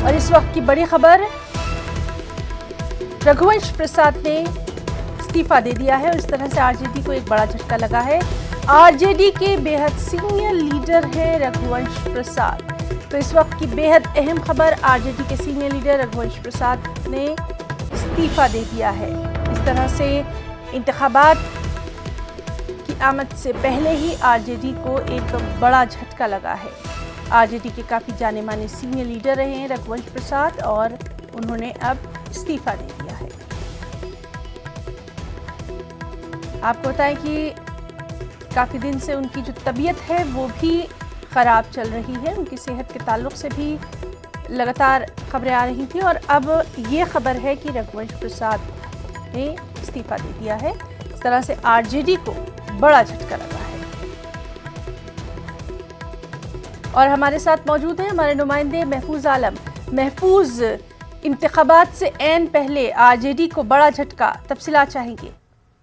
और इस वक्त की बड़ी खबर, रघुवंश प्रसाद ने इस्तीफा दे दिया है और इस तरह से आरजेडी को एक बड़ा झटका लगा है। आरजेडी के बेहद सीनियर लीडर हैं रघुवंश प्रसाद। तो इस वक्त की बेहद अहम खबर, आरजेडी के सीनियर लीडर रघुवंश प्रसाद ने इस्तीफा दे दिया है। इस तरह से इंतखाबात की आमद से पहले ही आरजेडी को एक बड़ा झटका लगा है। आरजेडी के काफ़ी जाने माने सीनियर लीडर रहे हैं रघुवंश प्रसाद और उन्होंने अब इस्तीफा दे दिया है। आपको बताएं कि काफ़ी दिन से उनकी जो तबीयत है वो भी ख़राब चल रही है। उनकी सेहत के ताल्लुक से भी लगातार खबरें आ रही थी और अब ये खबर है कि रघुवंश प्रसाद ने इस्तीफा दे दिया है। इस तरह से आरजेडी को बड़ा झटका लगा है। और हमारे साथ मौजूद हैं हमारे नुमाइंदे महफूज आलम। महफूज, इंतखाबात से ऐन पहले आरजेडी को बड़ा झटका, तफसीलात चाहेंगे।